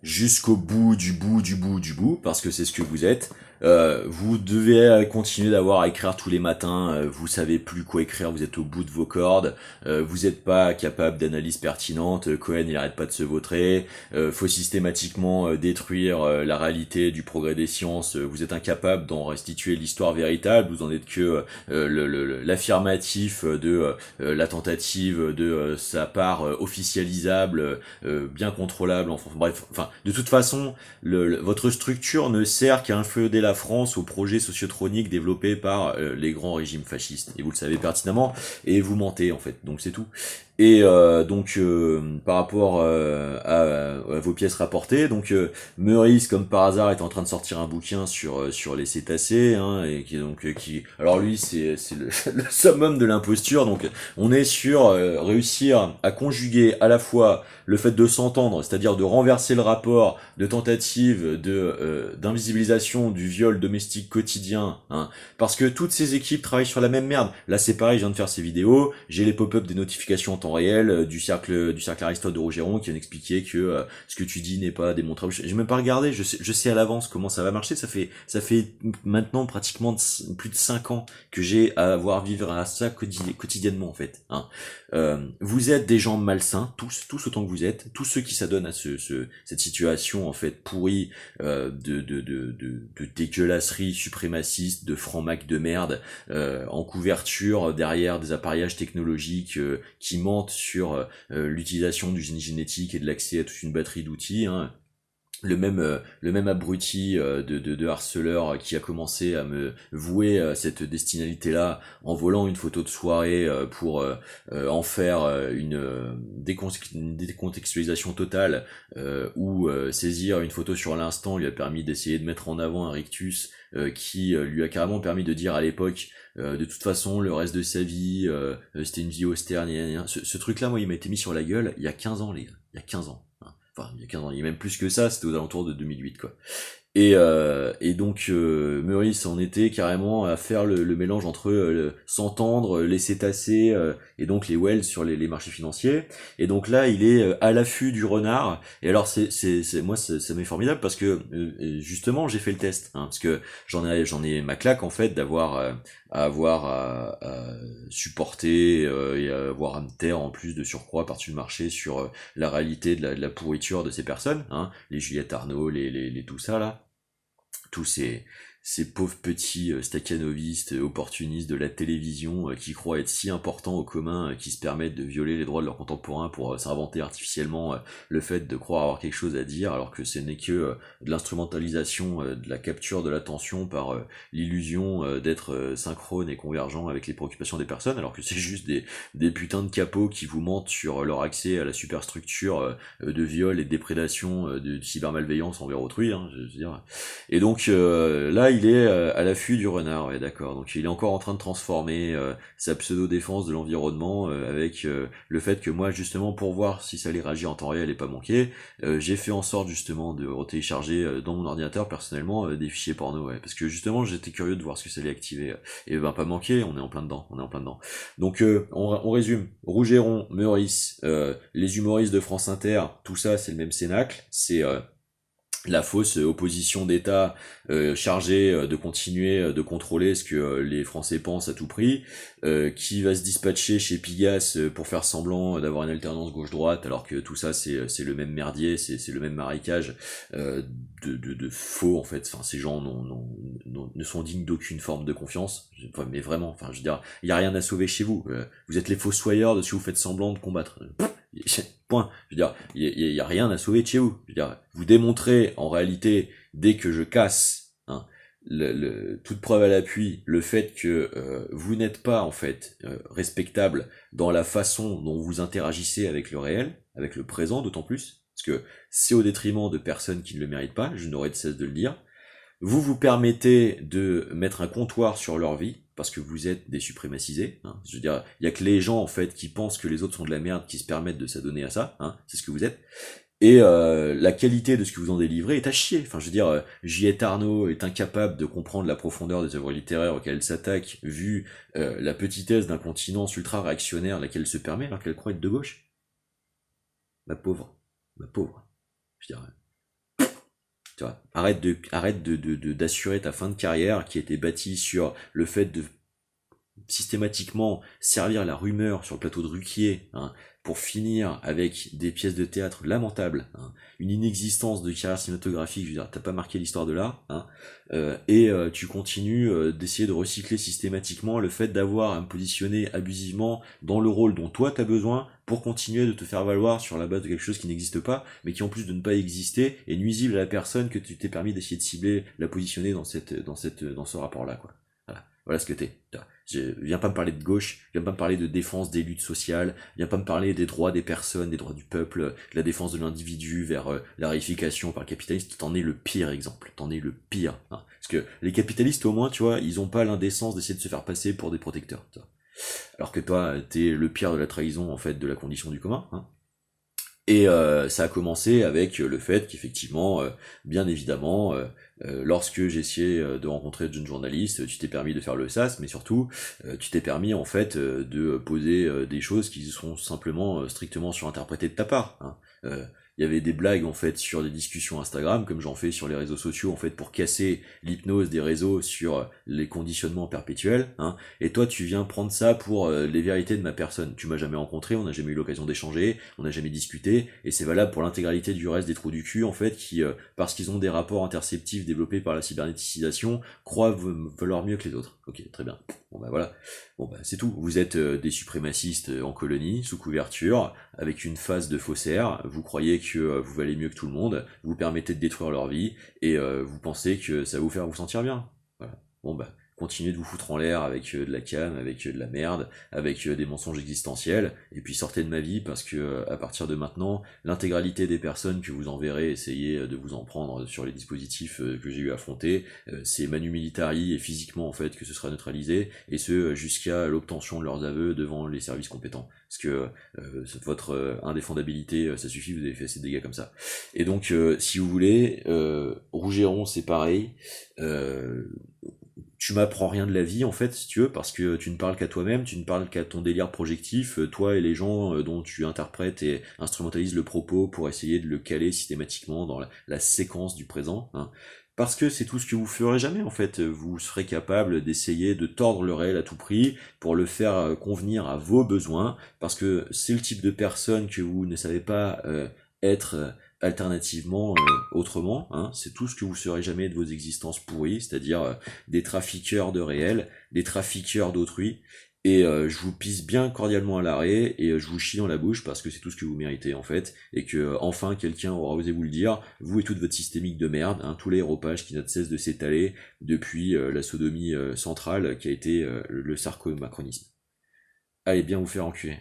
jusqu'au bout du bout du bout du bout, parce que c'est ce que vous êtes. Vous devez continuer d'avoir à écrire tous les matins, vous savez plus quoi écrire, vous êtes au bout de vos cordes, vous n'êtes pas capable d'analyse pertinente, Cohen il arrête pas de se vautrer, faut systématiquement détruire la réalité du progrès des sciences, vous êtes incapable d'en restituer l'histoire véritable, vous en êtes que l'affirmatif de la tentative de sa part officialisable, bien contrôlable, enfin bref, enfin de toute façon, votre structure ne sert qu'à inféoder la France au projet sociotronique développé par les grands régimes fascistes. Et vous le savez pertinemment, et vous mentez en fait, donc c'est tout. Et par rapport à vos pièces rapportées, donc Meurice, comme par hasard, est en train de sortir un bouquin sur les cétacés, hein, et qui, alors lui, c'est le summum de l'imposture. Donc, on est sur réussir à conjuguer à la fois le fait de s'entendre, c'est-à-dire de renverser le rapport de tentative d'invisibilisation du viol domestique quotidien, hein, parce que toutes ces équipes travaillent sur la même merde. Là, c'est pareil, je viens de faire ces vidéos, j'ai les pop-up des notifications en temps réel du cercle Aristote de Rougeron qui vient expliquer que ce que tu dis n'est pas démontrable. J'ai même pas regardé, je sais à l'avance comment ça va marcher. Ça fait maintenant pratiquement plus de 5 ans que j'ai à avoir vivre à ça quotidiennement en fait. Hein. Vous êtes des gens malsains, tous autant que vous êtes, tous ceux qui s'adonnent à cette situation en fait pourrie de dégueulasserie suprémaciste, de franc-mac de merde, en couverture derrière des appareillages technologiques qui mentent sur l'utilisation du génie génétique et de l'accès à toute une batterie d'outils. Hein. Le même abruti de harceleur qui a commencé à me vouer cette destinalité-là en volant une photo de soirée pour en faire une décontextualisation totale ou saisir une photo sur l'instant lui a permis d'essayer de mettre en avant un rictus qui lui a carrément permis de dire à l'époque de toute façon le reste de sa vie c'était une vie austère. Ce truc-là, moi, il m'a été mis sur la gueule il y a 15 ans, les gars. Il y a 15 ans. Hein. Enfin, il y a 15 ans, il y a même plus que ça, c'était aux alentours de 2008, quoi. Et donc Meurice en était carrément à faire le mélange entre s'entendre, les cétacés et donc les whales sur les marchés financiers. Et donc là, il est à l'affût du renard. Et alors moi ça m'est formidable parce que justement j'ai fait le test, hein, parce que j'en ai ma claque en fait d'avoir à avoir à supporter et à avoir à me taire en plus de surcroît par-dessus le marché sur la réalité de la pourriture de ces personnes, hein, les Juliette Arnaud, les tout ça là, tous ces pauvres petits stakhanovistes, opportunistes de la télévision qui croient être si importants au commun, qui se permettent de violer les droits de leurs contemporains pour s'inventer artificiellement le fait de croire avoir quelque chose à dire, alors que ce n'est que de l'instrumentalisation, de la capture de l'attention par l'illusion d'être synchrone et convergent avec les préoccupations des personnes, alors que c'est juste des putains de capots qui vous mentent sur leur accès à la superstructure de viol et de déprédation, de cybermalveillance envers autrui, hein, je veux dire. Et donc là, il est à l'affût du renard, ouais, d'accord. Donc il est encore en train de transformer sa pseudo-défense de l'environnement avec le fait que moi, justement, pour voir si ça allait réagir en temps réel et pas manquer, j'ai fait en sorte justement de télécharger dans mon ordinateur personnellement des fichiers porno, ouais, parce que justement j'étais curieux de voir ce que ça allait activer. Et ben pas manquer, on est en plein dedans, on est en plein dedans. Donc on résume. Rougeron, Meurice, les humoristes de France Inter, tout ça c'est le même cénacle, c'est la fausse opposition d'État chargée de continuer de contrôler ce que les Français pensent à tout prix, qui va se dispatcher chez Pigasse pour faire semblant d'avoir une alternance gauche-droite, alors que tout ça c'est le même merdier, c'est le même marécage de faux en fait. Enfin, ces gens ne sont dignes d'aucune forme de confiance. Enfin, mais vraiment, enfin, je veux dire, il y a rien à sauver chez vous. Vous êtes les fossoyeurs de ce que vous faites semblant de combattre. Point. Je veux dire, il y a rien à sauver de chez vous. Je veux dire, vous démontrez en réalité dès que je casse, hein, toute preuve à l'appui, le fait que vous n'êtes pas en fait respectable dans la façon dont vous interagissez avec le réel, avec le présent d'autant plus, parce que c'est au détriment de personnes qui ne le méritent pas. Je n'aurai de cesse de le dire. Vous vous permettez de mettre un comptoir sur leur vie, parce que vous êtes des suprémacisés, hein. Je veux dire, il y a que les gens, en fait, qui pensent que les autres sont de la merde, qui se permettent de s'adonner à ça, hein. C'est ce que vous êtes. Et la qualité de ce que vous en délivrez est à chier. Enfin, je veux dire, J.T. Arnaud est incapable de comprendre la profondeur des œuvres littéraires auxquelles elle s'attaque, vu la petitesse d'un continent ultra-réactionnaire laquelle elle se permet, alors qu'elle croit être de gauche. Ma pauvre. Ma pauvre. Je veux dire, Tu vois, d'assurer ta fin de carrière qui était bâtie sur le fait de systématiquement servir la rumeur sur le plateau de Ruquier, hein, pour finir avec des pièces de théâtre lamentables, hein, une inexistence de carrière cinématographique, je veux dire, t'as pas marqué l'histoire de l'art, hein, tu continues d'essayer de recycler systématiquement le fait d'avoir à me positionner abusivement dans le rôle dont toi t'as besoin pour continuer de te faire valoir sur la base de quelque chose qui n'existe pas, mais qui en plus de ne pas exister est nuisible à la personne que tu t'es permis d'essayer de cibler, la positionner dans ce rapport-là, quoi. Voilà ce que t'es. Viens pas me parler de gauche, viens pas me parler de défense des luttes sociales, viens pas me parler des droits des personnes, des droits du peuple, de la défense de l'individu vers la réification par le capitalisme. T'en es le pire exemple, t'en es le pire. Hein. Parce que les capitalistes au moins, tu vois, ils ont pas l'indécence d'essayer de se faire passer pour des protecteurs. Tu vois. Alors que toi, t'es le pire de la trahison en fait de la condition du commun. Hein. Et ça a commencé avec le fait qu'effectivement, bien évidemment, lorsque j'ai essayé de rencontrer de jeunes journalistes, tu t'es permis de faire le sas, mais surtout, tu t'es permis en fait de poser des choses qui sont simplement strictement surinterprétées de ta part. Hein. Il y avait des blagues en fait sur des discussions Instagram, comme j'en fais sur les réseaux sociaux, en fait pour casser l'hypnose des réseaux sur les conditionnements perpétuels. Hein. Et toi, tu viens prendre ça pour les vérités de ma personne. Tu m'as jamais rencontré, on n'a jamais eu l'occasion d'échanger, on n'a jamais discuté, et c'est valable pour l'intégralité du reste des trous du cul, en fait, qui, parce qu'ils ont des rapports interceptifs développés par la cybernéticisation, croient valoir mieux que les autres. Ok, très bien. Bon bah voilà. Bon bah c'est tout. Vous êtes des suprémacistes en colonie, sous couverture, avec une face de faussaire. Vous croyez que vous valez mieux que tout le monde, vous permettez de détruire leur vie, et vous pensez que ça va vous faire vous sentir bien. Voilà. Bon bah continuez de vous foutre en l'air avec de la cam, avec de la merde, avec des mensonges existentiels, et puis sortez de ma vie parce que à partir de maintenant, l'intégralité des personnes que vous enverrez essayer de vous en prendre sur les dispositifs que j'ai eu à affronter, c'est manu militari et physiquement en fait que ce sera neutralisé, et ce jusqu'à l'obtention de leurs aveux devant les services compétents. Parce que votre indéfendabilité, ça suffit, vous avez fait assez de dégâts comme ça. Et donc, si vous voulez, Rougeron, c'est pareil. Tu m'apprends rien de la vie en fait si tu veux parce que tu ne parles qu'à toi-même, tu ne parles qu'à ton délire projectif, toi et les gens dont tu interprètes et instrumentalises le propos pour essayer de le caler systématiquement dans la séquence du présent, hein. Parce que c'est tout ce que vous ferez jamais en fait, vous serez capable d'essayer de tordre le réel à tout prix pour le faire convenir à vos besoins, parce que c'est le type de personne que vous ne savez pas être alternativement autrement, hein, c'est tout ce que vous serez jamais de vos existences pourries, c'est-à-dire des trafiqueurs de réel, des trafiqueurs d'autrui, et je vous pisse bien cordialement à l'arrêt, et je vous chie dans la bouche parce que c'est tout ce que vous méritez en fait, et que enfin quelqu'un aura osé vous le dire, vous et toute votre systémique de merde, hein, tous les héropages qui n'a de cesse de s'étaler depuis la sodomie centrale qui a été le sarko-macronisme. Allez bien vous faire enculer.